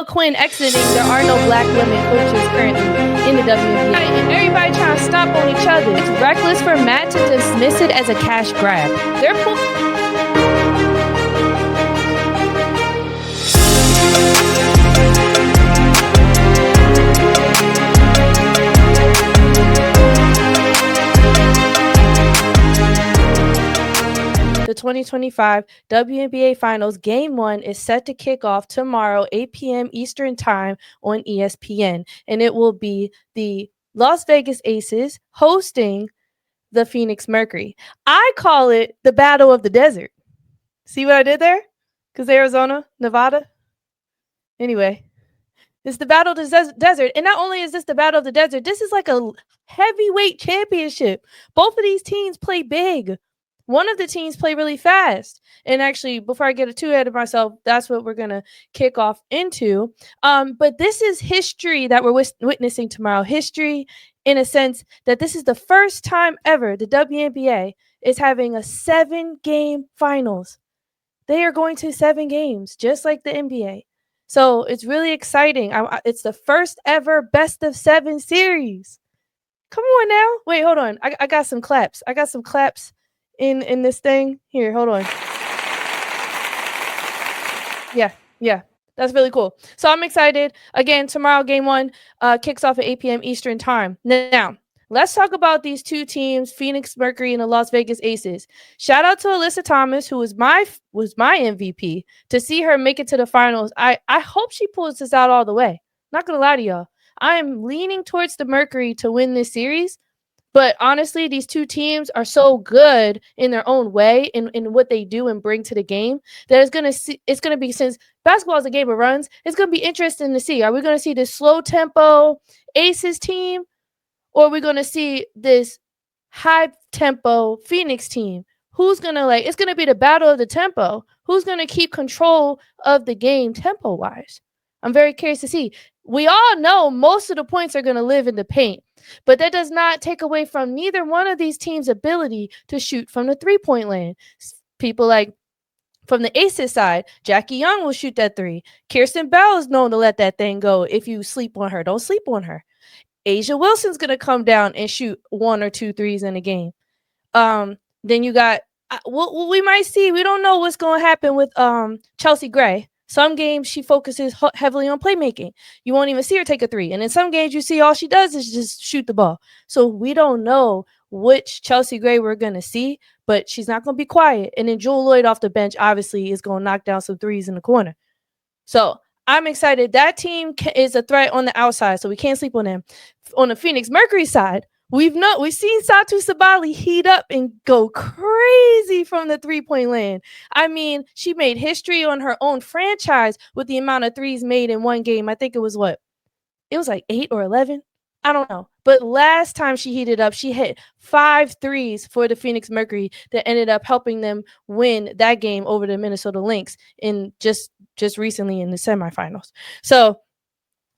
Quinn exiting, there are no black women coaches currently in the WNBA. And everybody trying to stop on each other. It's reckless for Matt to dismiss it as a cash grab. They're The 2025 WNBA Finals Game 1 is set to kick off tomorrow, 8 p.m. Eastern Time on ESPN, and it will be the Las Vegas Aces hosting the Phoenix Mercury. I call it the Battle of the Desert. See what I did there? Because Arizona, Nevada. Anyway, it's the Battle of the Desert, and not only is this the Battle of the Desert, this is like a heavyweight championship. Both of these teams play big. One of the teams play really fast. And actually, before I get too ahead of myself, that's what we're going to kick off into. But this is history that we're witnessing tomorrow. History in a sense that this is the first time ever the WNBA is having a 7-game finals. They are going to 7 games, just like the NBA. So it's really exciting. It's the first ever best of 7 series. Come on now. Wait, hold on. I got some claps. I got some claps in this thing here. Hold on. Yeah, that's really cool. So I'm excited. Again, tomorrow game 1 kicks off at 8 p.m. Eastern Time. Now let's talk about these two teams, Phoenix Mercury and the Las Vegas Aces. Shout out to Alyssa Thomas, who was my MVP. To see her make it to the finals, I hope she pulls this out all the way. Not gonna lie to y'all, I am leaning towards the Mercury to win this series. But honestly, these two teams are so good in their own way in what they do and bring to the game that it's gonna be, since basketball is a game of runs, it's gonna be interesting to see. Are we gonna see this slow tempo Aces team, or are we gonna see this high tempo Phoenix team? Who's gonna it's gonna be the battle of the tempo. Who's gonna keep control of the game tempo wise? I'm very curious to see. We all know most of the points are going to live in the paint, but that does not take away from neither one of these teams' ability to shoot from the three-point land. People like from the Aces side, Jackie Young will shoot that 3. Kirsten Bell is known to let that thing go. If you sleep on her, don't sleep on her. Asia Wilson's going to come down and shoot 1 or 2 threes in a game. Then you got what we might see. We don't know what's going to happen with Chelsea Gray. Some games she focuses heavily on playmaking. You won't even see her take a 3. And in some games you see all she does is just shoot the ball. So we don't know which Chelsea Gray we're going to see, but she's not going to be quiet. And then Jewel Lloyd off the bench obviously is going to knock down some threes in the corner. So I'm excited. That team is a threat on the outside, so we can't sleep on them. On the Phoenix Mercury side, we've seen Satu Sabali heat up and go crazy from the three-point land. I mean, she made history on her own franchise with the amount of threes made in one game. I think it was It was like 8 or 11. I don't know. But last time she heated up, she hit 5 threes for the Phoenix Mercury that ended up helping them win that game over the Minnesota Lynx in just recently in the semifinals. So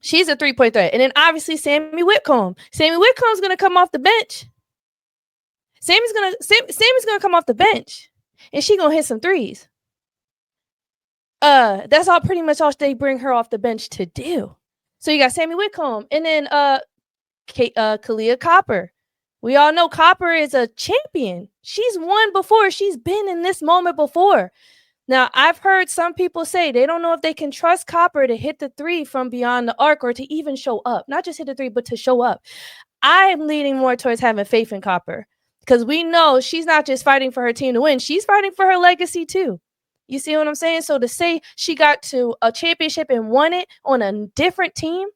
she's a 3-point threat. And then obviously Sammy Whitcomb. Sammy Whitcomb's going to come off the bench. Sammy's going to come off the bench. And she's going to hit some threes. That's all pretty much all they bring her off the bench to do. So you got Sammy Whitcomb. And then Kalia Copper. We all know Copper is a champion. She's won before. She's been in this moment before. Now, I've heard some people say they don't know if they can trust Copper to hit the 3 from beyond the arc or to even show up. Not just hit the 3, but to show up. I'm leaning more towards having faith in Copper because we know she's not just fighting for her team to win. She's fighting for her legacy too. You see what I'm saying? So to say she got to a championship and won it on a different team,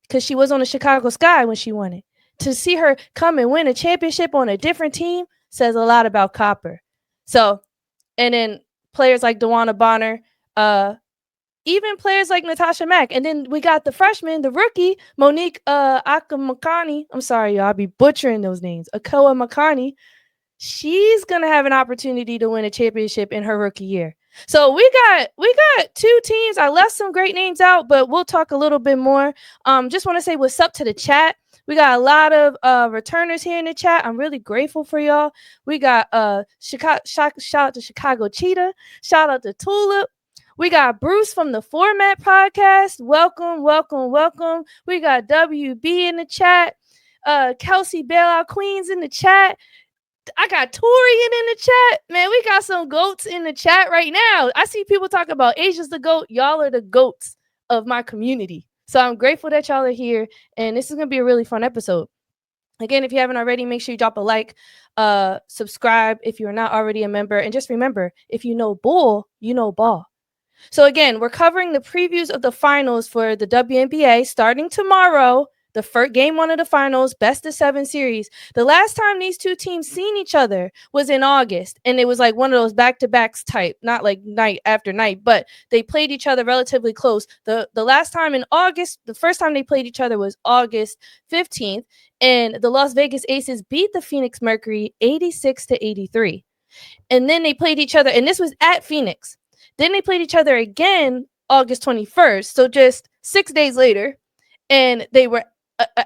because she was on the Chicago Sky when she won it, to see her come and win a championship on a different team says a lot about Copper. So, and then players like DeWanna Bonner, even players like Natasha Mack. And then we got the freshman, the rookie, Monique Akamakani. I'm sorry, y'all. I'll be butchering those names. Akoa Makani. She's going to have an opportunity to win a championship in her rookie year. So we got 2 teams. I left some great names out, but we'll talk a little bit more. Just want to say what's up to the chat. We got a lot of returners here in the chat. I'm really grateful for y'all. We got shout out to Chicago Cheetah. Shout out to Tulip. We got Bruce from the Format Podcast. Welcome, welcome, welcome. We got WB in the chat. Kelsey Bailout Queens in the chat. I got Torian in the chat. Man, we got some goats in the chat right now. I see people talk about Asia's the goat. Y'all are the goats of my community. So I'm grateful that y'all are here. And this is going to be a really fun episode. Again, if you haven't already, make sure you drop a like, subscribe if you're not already a member. And just remember, if you know bull, you know ball. So again, we're covering the previews of the finals for the WNBA starting tomorrow. The first game 1 of the finals, best of 7 series. The last time these two teams seen each other was in August, and it was like one of those back-to-backs type, not like night after night, but they played each other relatively close. The last time in August, the first time they played each other was August 15th, and the Las Vegas Aces beat the Phoenix Mercury 86-83. And then they played each other, and this was at Phoenix. Then they played each other again August 21st, so just 6 days later, and they were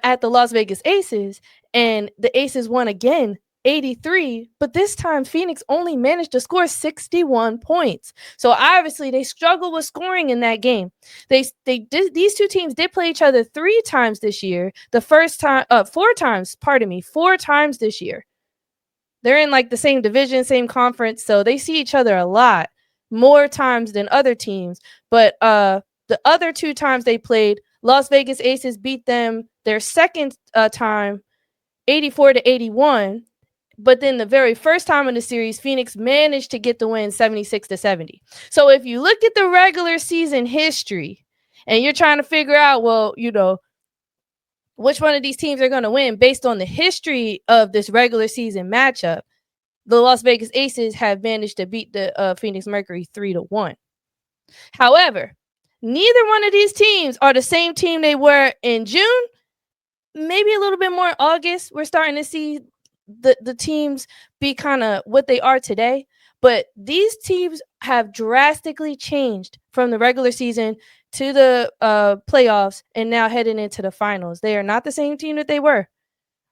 at the Las Vegas Aces, and the Aces won again 83, but this time Phoenix only managed to score 61 points. So obviously they struggled with scoring in that game. These two teams did play each other 3 times this year. The first time 4 times, 4 times this year. They're in like the same division, same conference, so they see each other a lot, more times than other teams. But the other 2 times they played, Las Vegas Aces beat them their second time 84-81. But then the very first time in the series, Phoenix managed to get the win 76-70. So if you look at the regular season history and you're trying to figure out, well, you know, which one of these teams are going to win based on the history of this regular season matchup, the Las Vegas Aces have managed to beat the Phoenix Mercury 3-1. However, neither one of these teams are the same team they were in June. Maybe a little bit more August. We're starting to see the teams be kind of what they are today. But these teams have drastically changed from the regular season to the playoffs and now heading into the finals. They are not the same team that they were.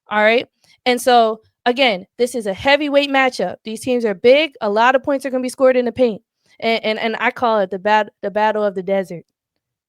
All right. And so, again, this is a heavyweight matchup. These teams are big. A lot of points are going to be scored in the paint. And I call it the battle of the desert.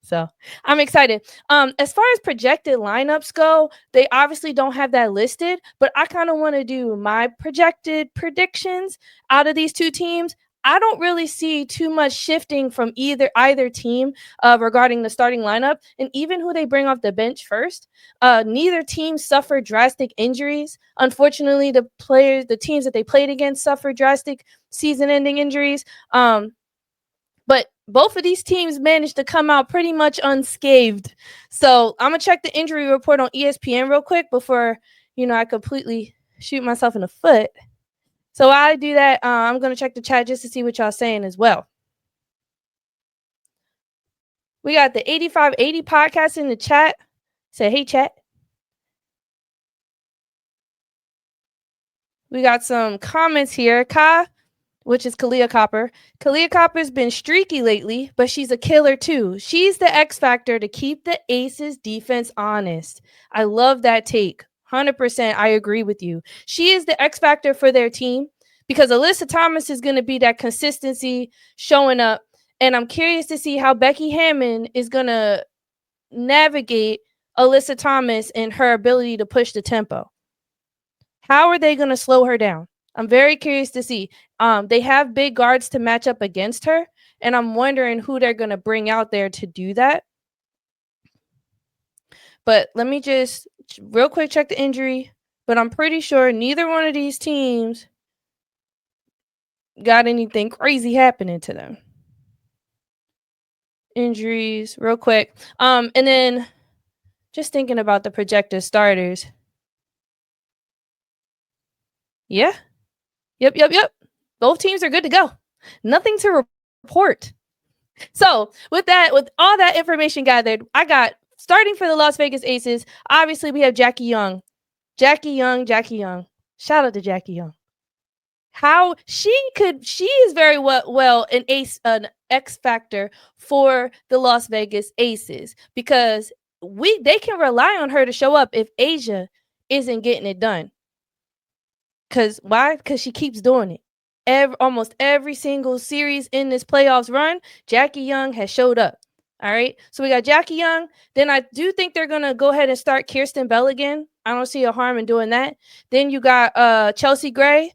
So I'm excited. As far as projected lineups go, they obviously don't have that listed, but I kind of want to do my projected predictions out of these two teams. I don't really see too much shifting from either team regarding the starting lineup and even who they bring off the bench first. Neither team suffered drastic injuries. Unfortunately, the teams that they played against suffered drastic season-ending injuries. But both of these teams managed to come out pretty much unscathed. So I'm going to check the injury report on ESPN real quick before, I completely shoot myself in the foot. So while I do that, I'm going to check the chat just to see what y'all saying as well. We got the 8580 podcast in the chat. Say, hey, chat. We got some comments here. Which is Kalia Copper. Kalia Copper's been streaky lately, but she's a killer too. She's the X factor to keep the Aces defense honest. I love that take. 100%. I agree with you. She is the X factor for their team because Alyssa Thomas is going to be that consistency showing up. And I'm curious to see how Becky Hammond is going to navigate Alyssa Thomas and her ability to push the tempo. How are they going to slow her down? I'm very curious to see. They have big guards to match up against her, and I'm wondering who they're going to bring out there to do that. But let me just real quick check the injury. But I'm pretty sure neither one of these teams got anything crazy happening to them. Injuries, real quick. And then just thinking about the projected starters. Yeah. Yep. Both teams are good to go. Nothing to report. So with all that information gathered, I got starting for the Las Vegas Aces. Obviously, we have Jackie Young. Jackie Young. Shout out to Jackie Young. How she is very well an X factor for the Las Vegas Aces because they can rely on her to show up if Asia isn't getting it done. Why? Because she keeps doing it. almost every single series in this playoffs run, Jackie Young has showed up. All right. So we got Jackie Young. Then I do think they're going to go ahead and start Kirsten Bell again. I don't see a harm in doing that. Then you got Chelsea Gray,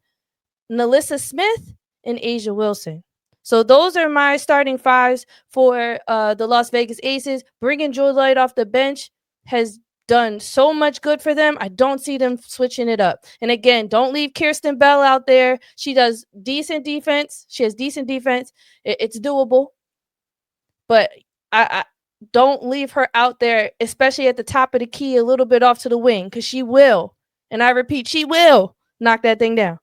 Nalissa Smith, and Asia Wilson. So those are my starting fives for the Las Vegas Aces. Bringing Joy Lloyd off the bench has done so much good for them. I don't see them switching it up. And again, don't leave Kirsten Bell out there. She does decent defense. She has decent defense. It's doable. But I don't leave her out there, especially at the top of the key, a little bit off to the wing, because she will. And I repeat, she will knock that thing down.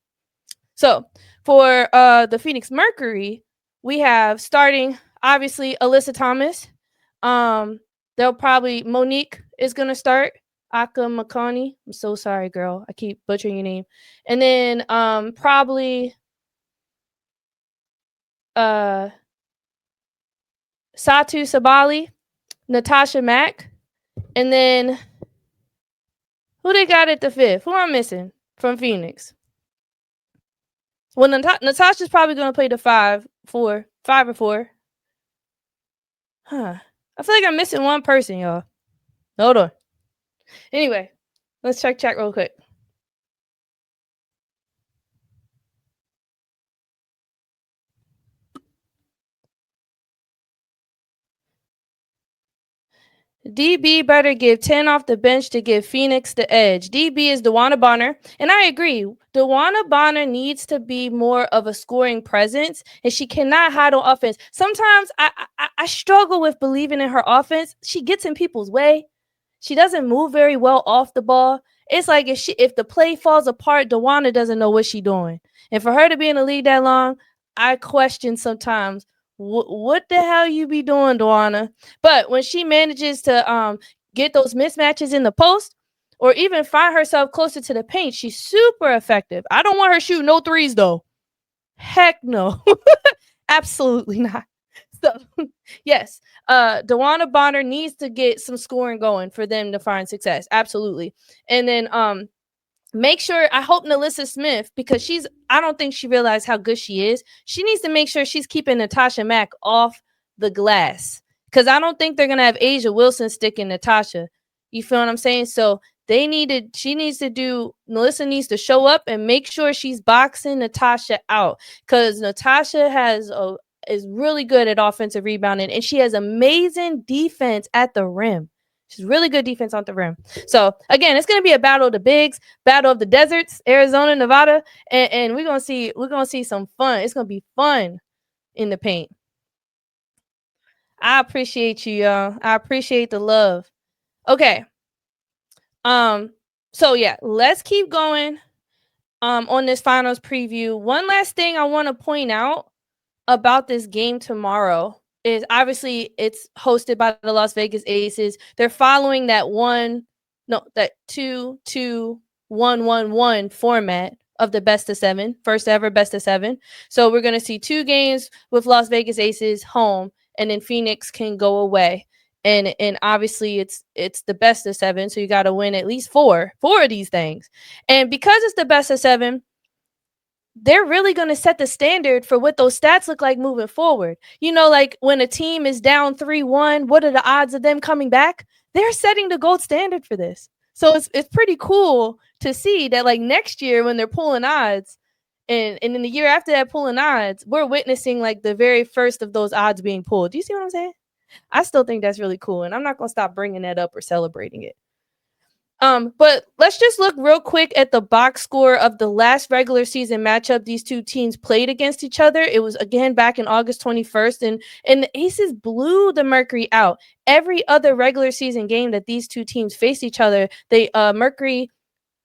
So for the Phoenix Mercury, we have starting, obviously, Alyssa Thomas. They'll probably, Monique is going to start. Aka Makani. I'm so sorry, girl. I keep butchering your name. And then probably Satu Sabali, Natasha Mack. And then who they got at the fifth? Who am I missing from Phoenix? Well, Natasha's probably going to play the 5 or 4. Huh. I feel like I'm missing one person, y'all. Hold on. Anyway, let's check chat real quick. DB better give 10 off the bench to give Phoenix the edge. DB is DeWanna Bonner, and I agree. DeWanna Bonner needs to be more of a scoring presence, and she cannot hide on offense. Sometimes I struggle with believing in her offense. She gets in people's way. She doesn't move very well off the ball. It's like if the play falls apart, DeWanna doesn't know what she's doing. And for her to be in the league that long, I question sometimes, what the hell you be doing, DeWanna? But when she manages to get those mismatches in the post or even find herself closer to the paint, she's super effective. I don't want her shooting no threes, though. Heck no. Absolutely not. So, yes, DeWanna Bonner needs to get some scoring going for them to find success. Absolutely. And then make sure, I hope Nalissa Smith, because I don't think she realized how good she is. She needs to make sure she's keeping Natasha Mack off the glass, because I don't think they're going to have Asia Wilson sticking Natasha. You feel what I'm saying? So Nalissa needs to show up and make sure she's boxing Natasha out, because Natasha is really good at offensive rebounding, and she has amazing defense at the rim. She's really good defense on the rim. So, again, it's going to be a battle of the bigs, battle of the deserts, Arizona, Nevada, and we're going to see some fun. It's going to be fun in the paint. I appreciate you, y'all. I appreciate the love. Okay. So yeah, let's keep going on this finals preview. One last thing I want to point out about this game tomorrow is obviously it's hosted by the Las Vegas Aces. They're following that 2-2-1-1-1 format of the best of 7, first ever best of 7. So we're going to see 2 games with Las Vegas Aces home, and then Phoenix can go away. And obviously it's the best of 7, so you got to win at least 4 of these things. And because it's the best of 7, they're really going to set the standard for what those stats look like moving forward. You know, like when a team is down 3-1, what are the odds of them coming back? They're setting the gold standard for this. So it's pretty cool to see that, like, next year when they're pulling odds, and in the year after that pulling odds, we're witnessing like the very first of those odds being pulled. Do you see what I'm saying? I still think that's really cool, and I'm not going to stop bringing that up or celebrating it. But let's just look real quick at the box score of the last regular season matchup these two teams played against each other. It was, again, back in August 21st, and the Aces blew the Mercury out. Every other regular season game that these two teams faced each other, Mercury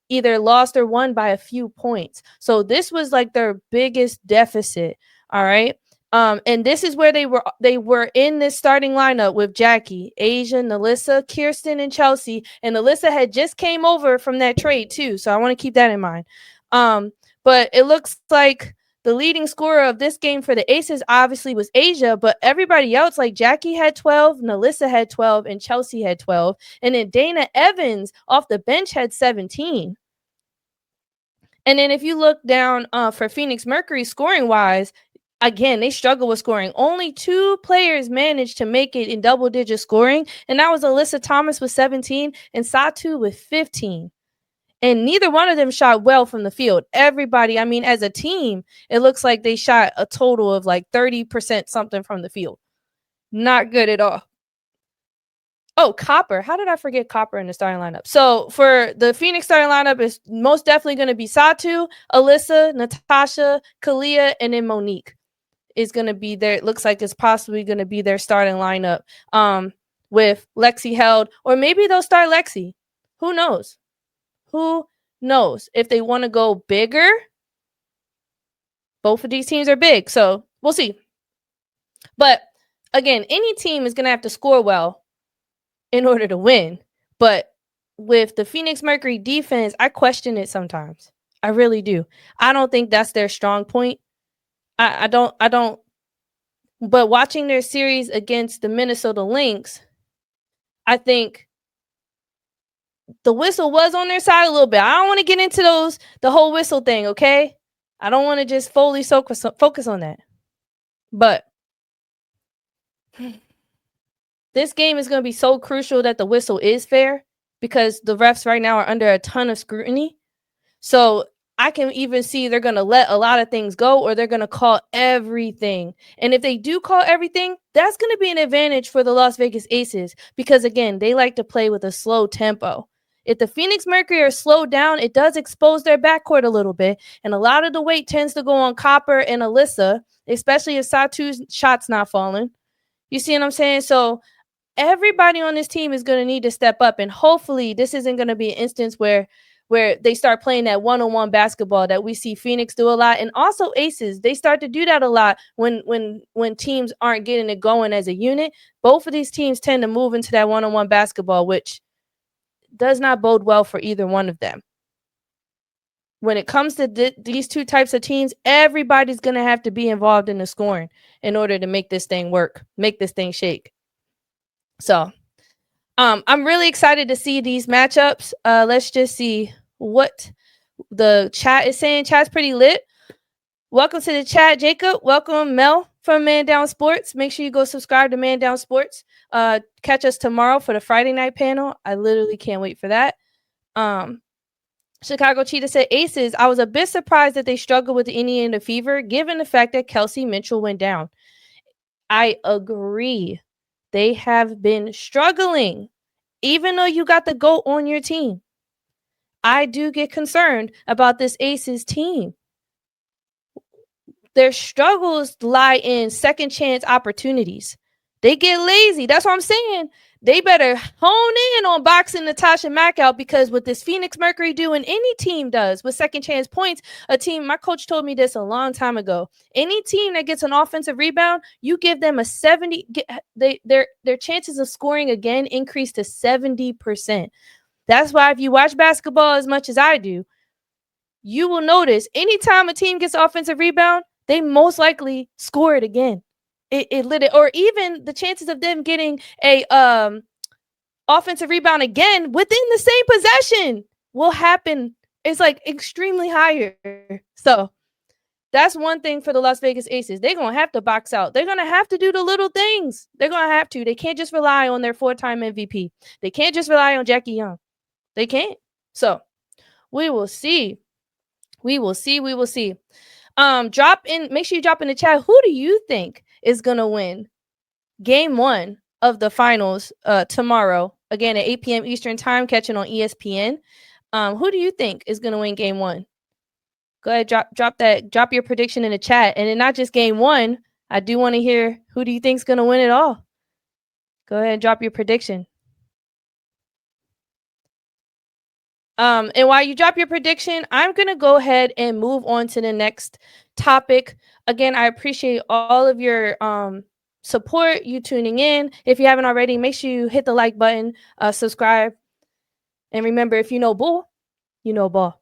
either lost or won by a few points. So this was like their biggest deficit. All right. And this is where they were in this starting lineup with Jackie, Asia, Nalissa, Kirsten, and Chelsea. And Nalissa had just came over from that trade too, so I want to keep that in mind. But it looks like the leading scorer of this game for the Aces obviously was Asia, but everybody else, like Jackie had 12, Nalissa had 12, and Chelsea had 12. And then Dana Evans off the bench had 17. And then if you look down for Phoenix Mercury scoring wise, again, they struggle with scoring. Only 2 players managed to make it in double digit scoring, and that was Alyssa Thomas with 17 and Satu with 15. And neither one of them shot well from the field. Everybody, I mean, as a team, it looks like they shot a total of like 30% something from the field. Not good at all. Oh, Copper. How did I forget Copper in the starting lineup? So for the Phoenix starting lineup, is most definitely going to be Satu, Alyssa, Natasha, Kalia, and then Monique is going to be there. It looks like it's possibly going to be their starting lineup with Lexi held, or maybe they'll start Lexi. Who knows? Who knows? If they want to go bigger, both of these teams are big, so we'll see. But again, any team is going to have to score well in order to win. But with the Phoenix Mercury defense, I question it sometimes. I really do. I don't think that's their strong point. I don't. But watching their series against the Minnesota Lynx, I think the whistle was on their side a little bit. I don't want to get into the whole whistle thing, okay? I don't want to just fully focus on that. But this game is going to be so crucial that the whistle is fair, because the refs right now are under a ton of scrutiny. So I can even see they're going to let a lot of things go, or they're going to call everything. And if they do call everything, that's going to be an advantage for the Las Vegas Aces, because, again, they like to play with a slow tempo. If the Phoenix Mercury are slowed down, it does expose their backcourt a little bit. And a lot of the weight tends to go on Copper and Alyssa, especially if Satu's shot's not falling. You see what I'm saying? So everybody on this team is going to need to step up. And hopefully this isn't going to be an instance where they start playing that one-on-one basketball that we see Phoenix do a lot. And also Aces, they start to do that a lot when teams aren't getting it going as a unit. Both of these teams tend to move into that one-on-one basketball, which does not bode well for either one of them. When it comes to these two types of teams, everybody's going to have to be involved in the scoring in order to make this thing work, make this thing shake. So I'm really excited to see these matchups. Let's just see what the chat is saying. Chat's pretty lit. Welcome to the chat, Jacob. Welcome, Mel from Man Down Sports. Make sure you go subscribe to Man Down Sports. Catch us tomorrow for the Friday night panel. I literally can't wait for that. Chicago Cheetah said, Aces, I was a bit surprised that they struggled with the Indiana Fever, given the fact that Kelsey Mitchell went down. I agree. They have been struggling, even though you got the GOAT on your team. I do get concerned about this Aces team. Their struggles lie in second chance opportunities. They get lazy. That's what I'm saying. They better hone in on boxing Natasha Mack out, because what this Phoenix Mercury do, and any team does with second chance points, my coach told me this a long time ago. Any team that gets an offensive rebound, you give them a 70, their chances of scoring again increase to 70%. That's why if you watch basketball as much as I do, you will notice anytime a team gets offensive rebound, they most likely score it again. It lit it, or even the chances of them getting a offensive rebound again within the same possession will happen. It's like extremely higher. So that's one thing for the Las Vegas Aces. They're going to have to box out. They're going to have to do the little things. They're going to have to. They can't just rely on their 4-time MVP. They can't just rely on Jackie Young. They can't. So we will see. We will see. We will see. Make sure you drop in the chat. Who do you think is going to win game 1 of the finals tomorrow? Again, at 8 p.m. Eastern time, catching on ESPN. Who do you think is going to win game 1? Go ahead, drop your prediction in the chat. And then not just game 1, I do want to hear, who do you think is going to win it all? Go ahead and drop your prediction. And while you drop your prediction, I'm going to go ahead and move on to the next topic. Again, I appreciate all of your support, you tuning in. If you haven't already, make sure you hit the like button, subscribe. And remember, if you know bull, you know ball.